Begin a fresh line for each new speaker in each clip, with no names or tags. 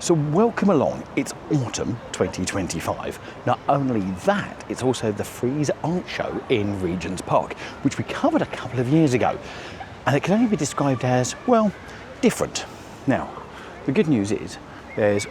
So welcome along, it's autumn 2025. Not only that, it's also the Frieze art show in Regents Park, which we covered a couple of years ago. And it can only be described as, well, different. Now, the good news is there's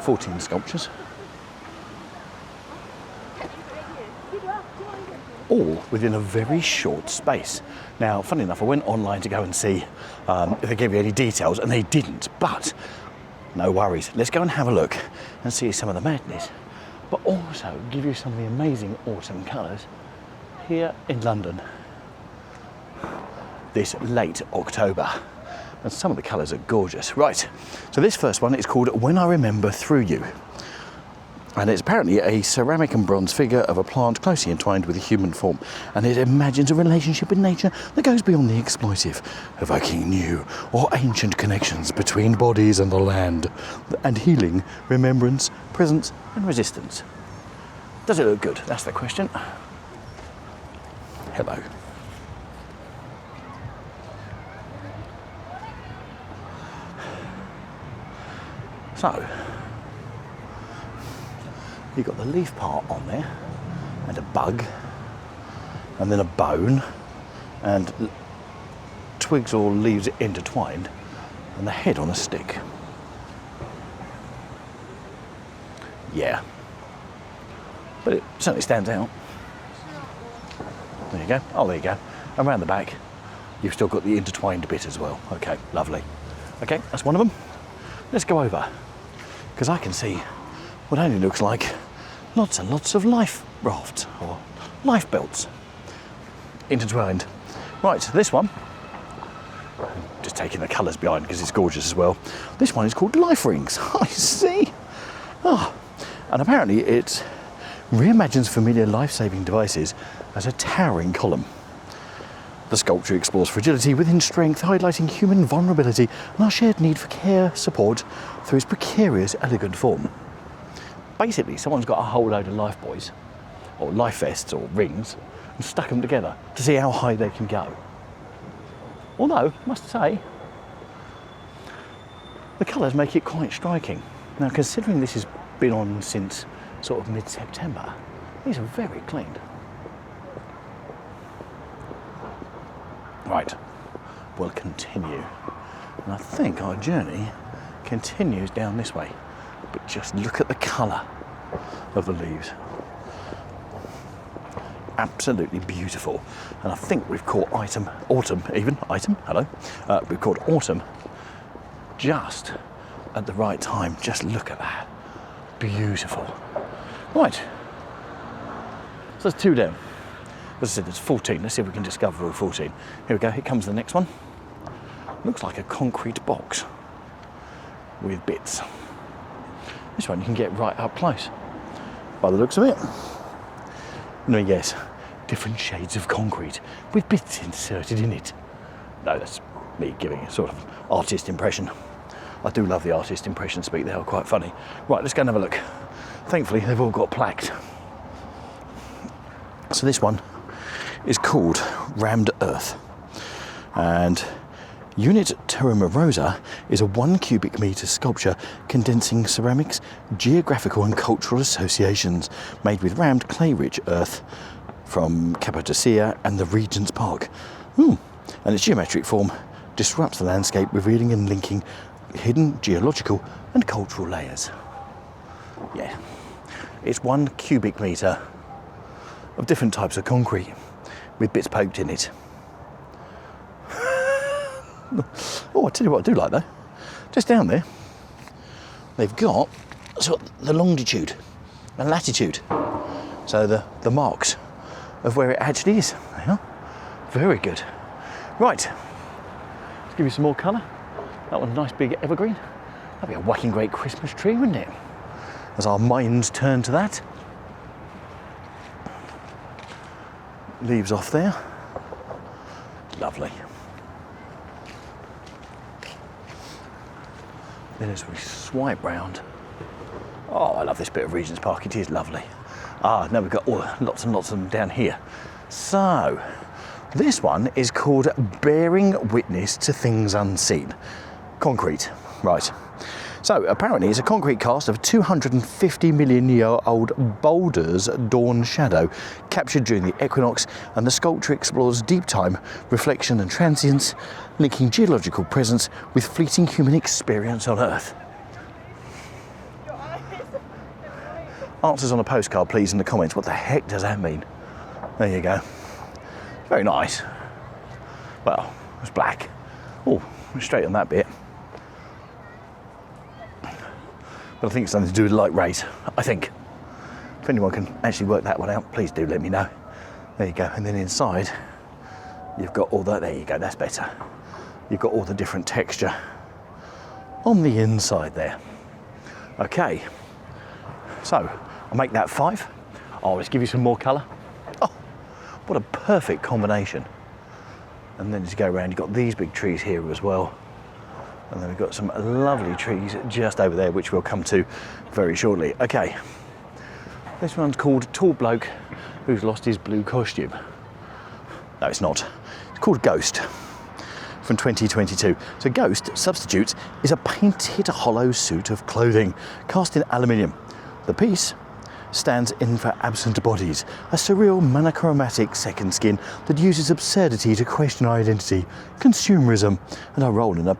14 sculptures, all within a very short space. Now, funny enough, I went online to go and see if they gave you any details, and they didn't, but no worries. Let's go and have a look and see some of the madness, but also give you some of the amazing autumn colours here in London this late October. And some of the colours are gorgeous. Right, so this first one is called When I Remember Through You. And it's apparently a ceramic and bronze figure of a plant closely entwined with a human form. And it imagines a relationship with nature that goes beyond the exploitive, evoking new or ancient connections between bodies and the land, and healing, remembrance, presence and resistance. Does it look good? That's the question. Hello. So, you've got the leaf part on there, and a bug, and then a bone, and twigs or leaves intertwined, and the head on a stick. Yeah. But it certainly stands out. There you go. Oh, there you go. And around the back, you've still got the intertwined bit as well. Okay, lovely. Okay, that's one of them. Let's go over, because I can see what only looks like lots and lots of life rafts or life belts intertwined. Right, this one, just taking the colours behind because it's gorgeous as well. This one is called Life Rings. I see. Oh, and apparently it reimagines familiar life-saving devices as a towering column. The sculpture explores fragility within strength, highlighting human vulnerability and our shared need for care, support through its precarious, elegant form. Basically, someone's got a whole load of life buoys, or life vests, or rings, and stuck them together to see how high they can go. Although, I must say, the colours make it quite striking. Now, considering this has been on since sort of mid-September, these are very clean. Right, we'll continue. And I think our journey continues down this way. But just look at the colour of the leaves. Absolutely beautiful. And I think we've caught autumn, hello. We've caught autumn just at the right time. Just look at that. Beautiful. Right. So there's 2 down. As I said, there's 14. Let's see if we can discover all 14. Here we go, here comes the next one. Looks like a concrete box with bits. This one you can get right up close, by the looks of it. No, yes, different shades of concrete with bits inserted in it. No, that's me giving a sort of artist impression. I do love the artist impression speak, they are quite funny. Right, let's go and have a look. Thankfully, they've all got plaques. So this one is called Rammed Earth, and Unit Terra Morosa is a 1 cubic metre sculpture condensing ceramics, geographical and cultural associations made with rammed clay-rich earth from Cappadocia and the Regents Park. And its geometric form disrupts the landscape, revealing and linking hidden geological and cultural layers. Yeah, it's 1 cubic metre of different types of concrete with bits poked in it. Oh, I tell you what I do like though. Just down there, they've got sort of the longitude and latitude. So the marks of where it actually is. They are. Very good. Right, let's give you some more colour. That one's a nice big evergreen. That'd be a whacking great Christmas tree, wouldn't it? As our minds turn to that. Leaves off there. Lovely. Then as we swipe round, oh, I love this bit of Regents Park, it is lovely. Now we've got lots and lots of them down here. So, this one is called Bearing Witness to Things Unseen. Concrete, right. So apparently it's a concrete cast of 250 million year old boulder's dawn shadow, captured during the equinox, and the sculpture explores deep time, reflection and transience, linking geological presence with fleeting human experience on Earth. Answers on a postcard, please, in the comments. What the heck does that mean? There you go. Very nice. Well, it's black. Oh, straight on that bit. But I think it's something to do with light rays, I think. If anyone can actually work that one out, please do let me know. There you go. And then inside, you've got all that. There you go, that's better. You've got all the different texture on the inside there. Okay. So, I'll make that 5. I'll just give you some more colour. Oh, what a perfect combination. And then as you go around, you've got these big trees here as well. And then we've got some lovely trees just over there, which we'll come to very shortly. Okay, this one's called Tall Bloke Who's Lost His Blue Costume. No, it's not. It's called Ghost from 2022. So Ghost substitutes is a painted hollow suit of clothing cast in aluminium. The piece stands in for absent bodies, a surreal monochromatic second skin that uses absurdity to question our identity, consumerism, and our role in a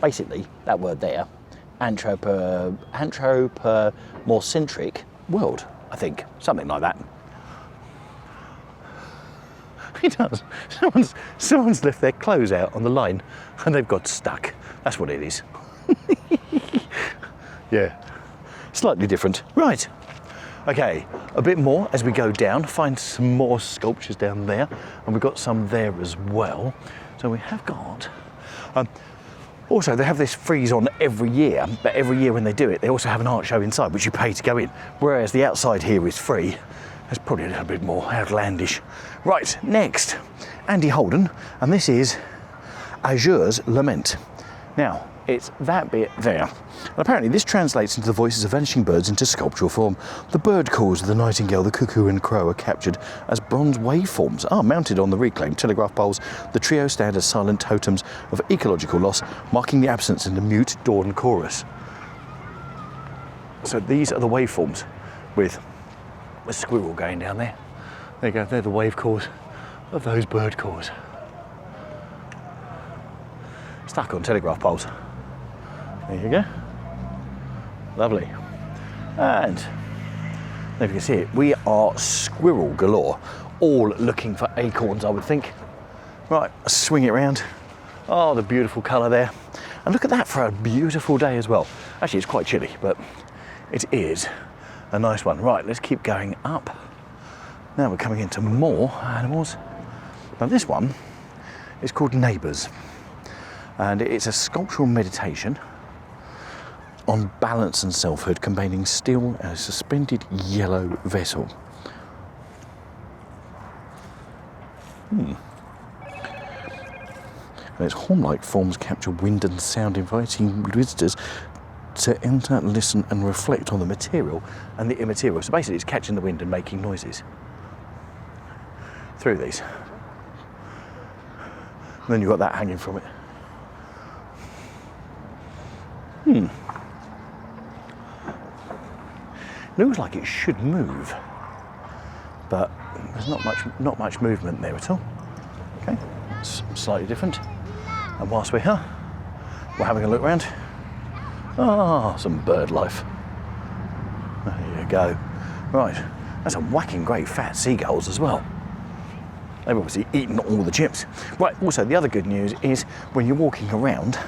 basically, that word there, anthropomorphic world, I think, something like that. He does. Someone's left their clothes out on the line and they've got stuck. That's what it is. Yeah, slightly different. Right. Okay, a bit more as we go down, find some more sculptures down there, and we've got some there as well. So we have got, also they have this Frieze on every year, but every year when they do it, they also have an art show inside, which you pay to go in. Whereas the outside here is free. That's probably a little bit more outlandish. Right, next, Andy Holden, and this is Azure's Lament. Now, it's that bit there. And apparently this translates into the voices of vanishing birds into sculptural form. The bird calls of the nightingale, the cuckoo and crow are captured as bronze waveforms. Mounted on the reclaimed telegraph poles, the trio stand as silent totems of ecological loss, marking the absence in the mute dawn chorus. So these are the waveforms with a squirrel going down there. There you go, they're the wave calls of those bird calls. Stuck on telegraph poles. There you go. Lovely. And if you can see it, we are squirrel galore, all looking for acorns, I would think. Right, swing it around. Oh, the beautiful colour there. And look at that for a beautiful day as well. Actually, it's quite chilly, but it is a nice one. Right, let's keep going up. Now we're coming into more animals. Now this one is called Neighbours. And it's a sculptural meditation on balance and selfhood, combining steel and a suspended yellow vessel. And its horn-like forms capture wind and sound, inviting visitors to enter, listen and reflect on the material and the immaterial. So basically it's catching the wind and making noises through these. And then you've got that hanging from it. Looks like it should move, but there's not much movement there at all. Okay, it's slightly different. And whilst we're here, we're having a look around. Some bird life. There you go. Right, that's some whacking great fat seagulls as well. They've obviously eaten all the chips. Right, also the other good news is when you're walking around,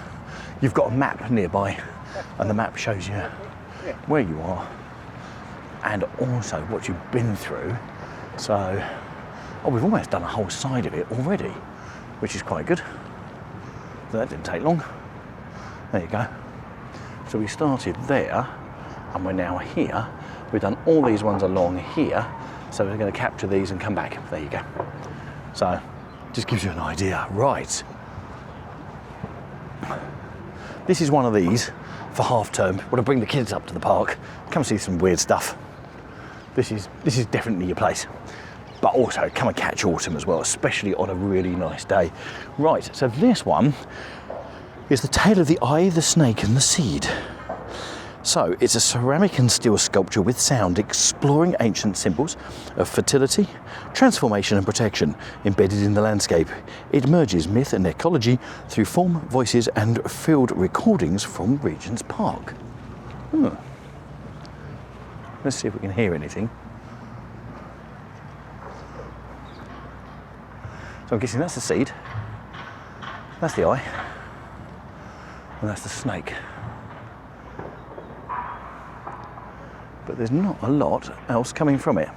you've got a map nearby, and the map shows you where you are and also what you've been through. So, we've almost done a whole side of it already, which is quite good. So that didn't take long. There you go. So we started there, and we're now here. We've done all these ones along here, so we're going to capture these and come back. There you go. So, just gives you an idea. Right. This is one of these for half term. Want to bring the kids up to the park, come see some weird stuff. This is definitely your place. but also come and catch autumn as well, especially on a really nice day. Right, so this one is the tale of the eye, the snake and the seed. So it's a ceramic and steel sculpture with sound, exploring ancient symbols of fertility, transformation and protection embedded in the landscape. It merges myth and ecology through form, voices and field recordings from Regents Park. Let's see if we can hear anything. So I'm guessing that's the seed, that's the eye, and that's the snake. But there's not a lot else coming from it.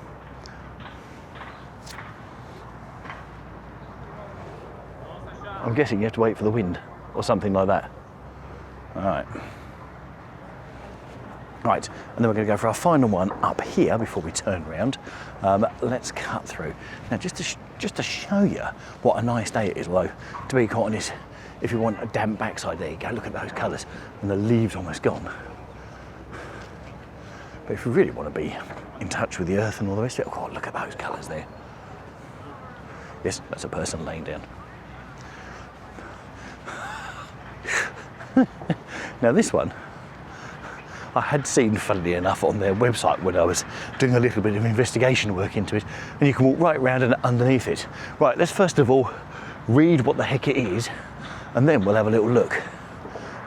I'm guessing you have to wait for the wind or something like that. All right. Right, and then we're going to go for our final one up here before we turn around. Let's cut through. Now, just to show you what a nice day it is, although, to be quite honest, if you want a damp backside, there you go, look at those colours, and the leaves almost gone. But if you really want to be in touch with the earth and all the rest of it, oh, look at those colours there. Yes, that's a person laying down. Now this one, I had seen, funnily enough, on their website when I was doing a little bit of investigation work into it, and you can walk right around and underneath it. Right, let's first of all read what the heck it is, and then we'll have a little look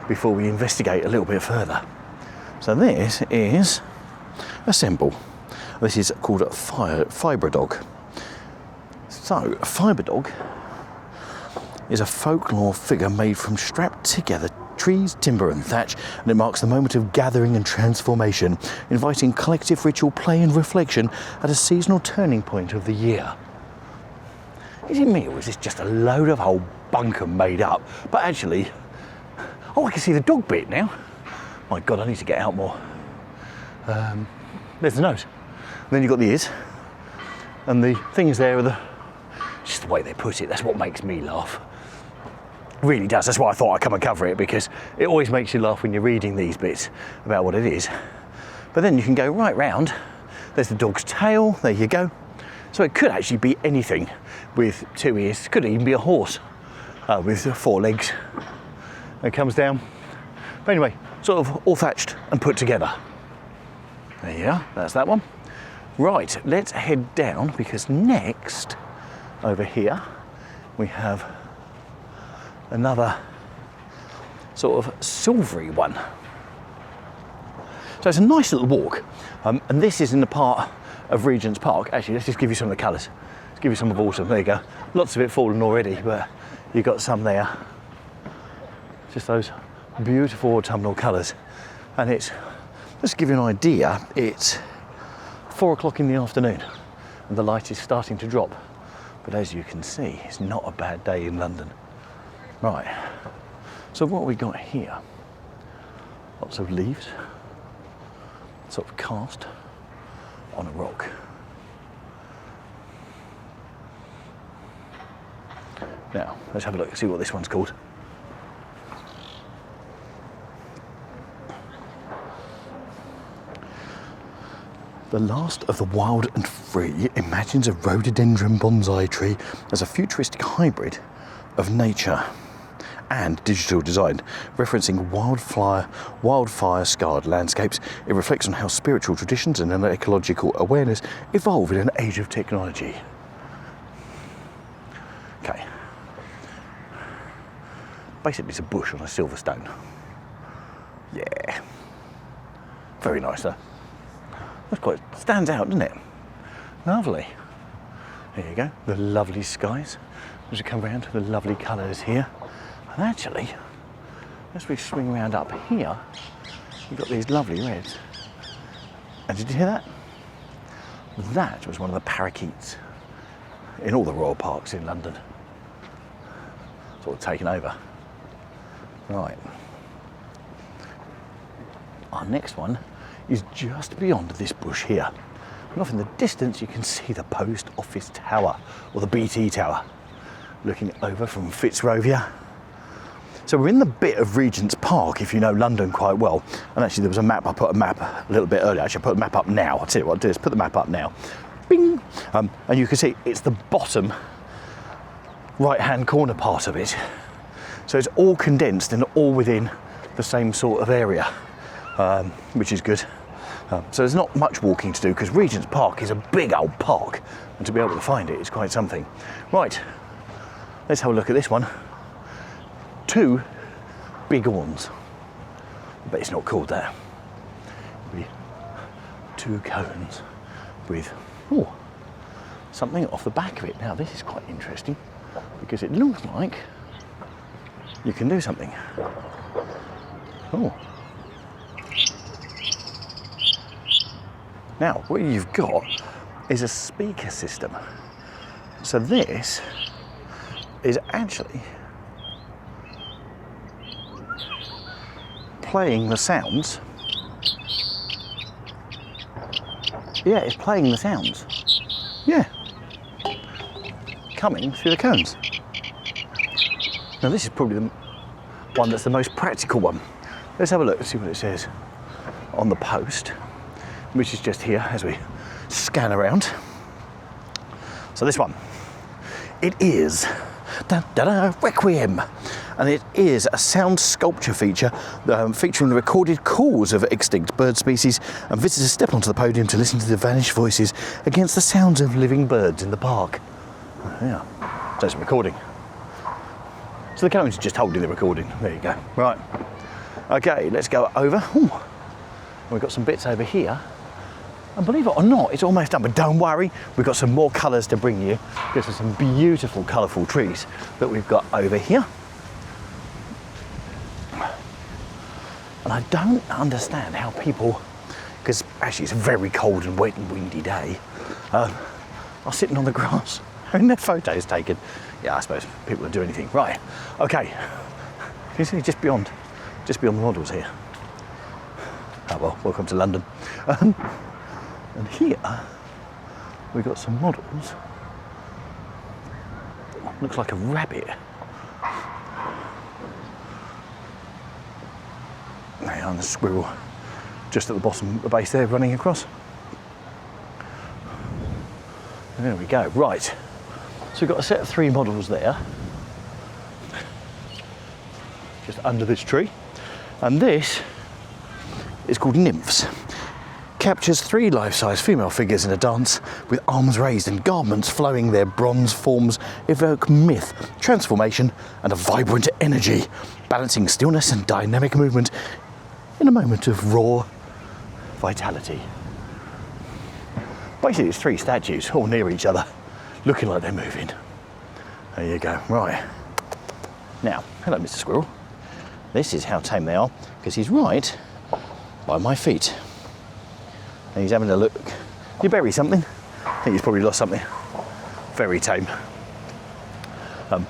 before we investigate a little bit further. So this is a symbol. This is called a fibre dog. So a fibre dog is a folklore figure made from strapped together trees, timber and thatch, and it marks the moment of gathering and transformation, inviting collective ritual, play and reflection at a seasonal turning point of the year. Is it me or is this just a load of old bunkum made up? But actually, oh, I can see the dog bit now. My God, I need to get out more. There's the nose. And then you've got the ears. And the things there are just the way they put it. That's what makes me laugh. It really does. That's why I thought I'd come and cover it, because it always makes you laugh when you're reading these bits about what it is. But then you can go right round. There's the dog's tail. There you go. So it could actually be anything with 2 ears. It could even be a horse with 4 legs. It comes down. But anyway, sort of all thatched and put together. There you are, that's that one. Right, let's head down, because next, over here, we have another sort of silvery one. So it's a nice little walk, and this is in the part of Regents Park. Actually, let's just give you some of the colours. Let's give you some of autumn, there you go. Lots of it fallen already, but you've got some there. Just those beautiful autumnal colours. And it's, just to give you an idea, it's 4 o'clock in the afternoon and the light is starting to drop. But as you can see, it's not a bad day in London. Right, so what we got here, lots of leaves, sort of cast on a rock. Now, let's have a look and see what this one's called. The last of the wild and free imagines a rhododendron bonsai tree as a futuristic hybrid of nature and digital design, referencing wildfire-scarred landscapes. It reflects on how spiritual traditions and an ecological awareness evolve in an age of technology. Okay. Basically, it's a bush on a silver stone. Yeah. Very nice, though. That's quite, stands out, doesn't it? Lovely. There you go, the lovely skies. As we come round to the lovely colours here. And actually, as we swing round up here, you've got these lovely reds. And did you hear that? That was one of the parakeets in all the royal parks in London. Sort of taken over. Right. Our next one is just beyond this bush here. And off in the distance you can see the post office tower, or the BT tower, looking over from Fitzrovia. So we're in the bit of Regents Park, if you know London quite well. And actually there was a map, I put a map a little bit earlier. Actually I put a map up now. I'll tell you what I'll do is put the map up now. bing. And you can see it's the bottom right-hand corner part of it. So it's all condensed and all within the same sort of area, which is good. So there's not much walking to do because Regents Park is a big old park, and to be able to find it is quite something. Right, let's have a look at this one. 2 bighorns, but it's not called that. 2 cones with something off the back of it. Now this is quite interesting because it looks like you can do something. Now what you've got is a speaker system. So this is actually playing the sounds. Yeah, it's playing the sounds. Yeah. Coming through the cones. Now this is probably the one that's the most practical one. Let's have a look and see what it says on the post, which is just here as we scan around. So this one, it is Requiem, and it is a sound sculpture feature featuring the recorded calls of extinct bird species, and visitors step onto the podium to listen to the vanished voices against the sounds of living birds in the park. Yeah, so it's a recording. So the cone's just holding the recording. There you go. Right. Okay, let's go over. Ooh. We've got some bits over here. And believe it or not, it's almost done, but don't worry, we've got some more colours to bring you. There's some beautiful, colourful trees that we've got over here. And I don't understand how people, because actually it's a very cold and wet and windy day, are sitting on the grass having their photos taken. Yeah, I suppose people will do anything. Right, okay. You see, just beyond the models here. Oh well, welcome to London. And here we've got some models. Looks like a rabbit. And the squirrel just at the bottom, the base there, running across. There we go. Right. So we've got a set of 3 models there, just under this tree. And this is called Nymphs. Captures 3 life-size female figures in a dance with arms raised and garments flowing. Their bronze forms evoke myth, transformation and a vibrant energy, balancing stillness and dynamic movement in a moment of raw vitality. Basically it's 3 statues all near each other, looking like they're moving. There you go. Right. Now, hello Mr. Squirrel. This is how tame they are, because he's right by my feet. And he's having a look. You bury something? I think he's probably lost something. Very tame.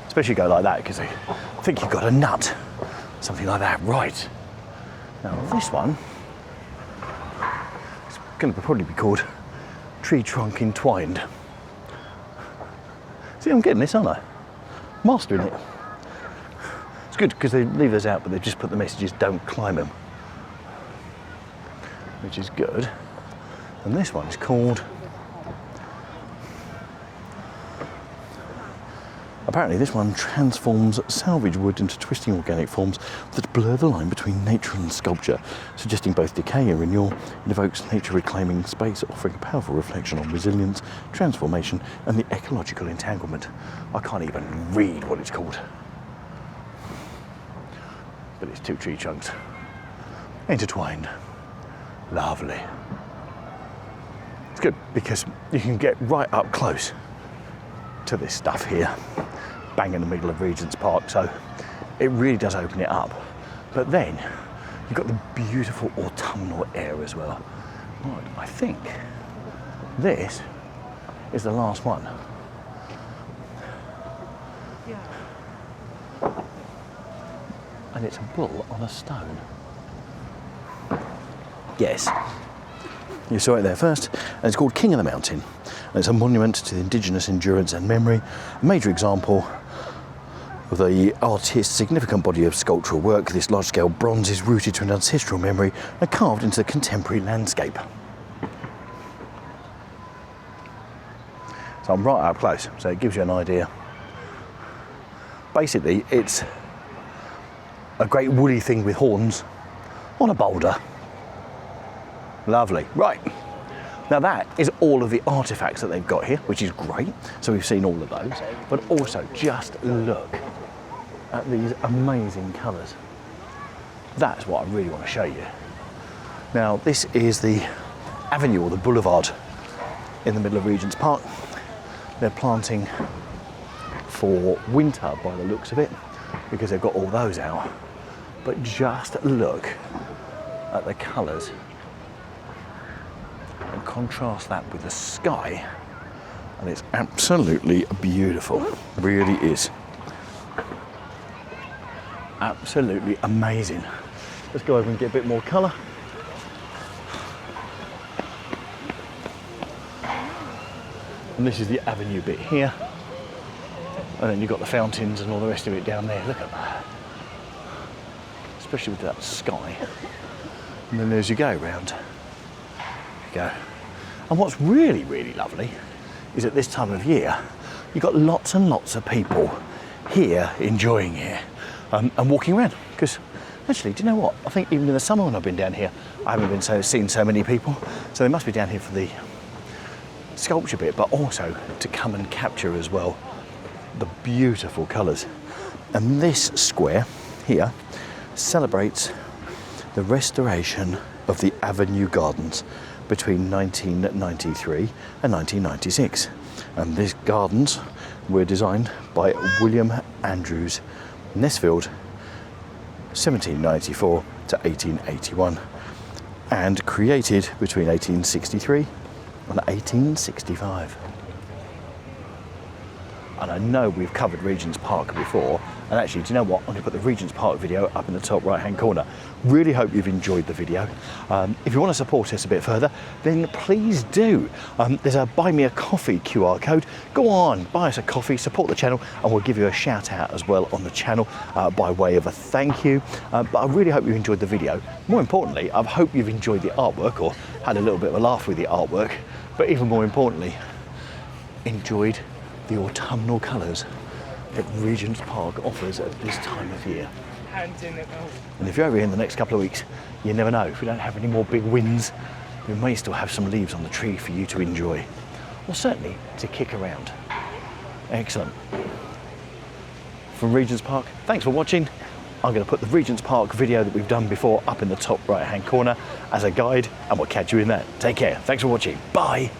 Especially go like that, because I think you've got a nut. Something like that. Right. Now this one is going to probably be called Tree Trunk Entwined. See, I'm getting this, aren't I? Mastering it. It's good because they leave those out, but they've just put the messages, don't climb them. Which is good. And this one is called, apparently this one transforms salvage wood into twisting organic forms that blur the line between nature and sculpture, suggesting both decay and renewal. It evokes nature reclaiming space, offering a powerful reflection on resilience, transformation and the ecological entanglement. I can't even read what it's called. But it's 2 tree trunks intertwined. Lovely. It's good because you can get right up close to this stuff here, bang in the middle of Regents Park, so it really does open it up. But then you've got the beautiful autumnal air as well. Right, I think this is the last one. And it's a bull on a stone. Yes. You saw it there first, and it's called King of the Mountain. And it's a monument to the indigenous endurance and memory, a major example of the artist's significant body of sculptural work. This large-scale bronze is rooted to an ancestral memory and carved into the contemporary landscape. So I'm right up close, so it gives you an idea. Basically, it's a great woody thing with horns on a boulder. Lovely. Right. Now that is all of the artifacts that they've got here, which is great. So we've seen all of those, but also just look at these amazing colours. That's what I really want to show you. Now this is the avenue or the boulevard in the middle of Regents Park. They're planting for winter by the looks of it, because they've got all those out. But just look at the colours and contrast that with the sky, and it's absolutely beautiful. It really is. Absolutely amazing. Let's go over and get a bit more colour. And this is the avenue bit here. And then you've got the fountains and all the rest of it down there. Look at that. Especially with that sky. And then as you go round, go. And what's really, really lovely is at this time of year, you've got lots and lots of people here enjoying it and walking around. Because actually, do you know what? I think even in the summer when I've been down here, I haven't been seen so many people. So they must be down here for the sculpture bit, but also to come and capture as well the beautiful colours. And this square here celebrates the restoration of the Avenue Gardens between 1993 and 1996. And these gardens were designed by William Andrews Nesfield, 1794 to 1881, and created between 1863 and 1865. And I know we've covered Regents Park before, and actually, do you know what? I'm going to put the Regents Park video up in the top right hand corner. Really hope you've enjoyed the video. If you want to support us a bit further, then please do. There's a buy me a coffee QR code. Go on, buy us a coffee, support the channel, and we'll give you a shout out as well on the channel by way of a thank you. But I really hope you enjoyed the video. More importantly, I hope you've enjoyed the artwork or had a little bit of a laugh with the artwork. But even more importantly, enjoyed the autumnal colours that Regents Park offers at this time of year. And if you're over here in the next couple of weeks, you never know. If we don't have any more big winds, we may still have some leaves on the tree for you to enjoy. Or certainly to kick around. Excellent. From Regents Park, thanks for watching. I'm going to put the Regents Park video that we've done before up in the top right hand corner as a guide, and we'll catch you in that. Take care. Thanks for watching. Bye.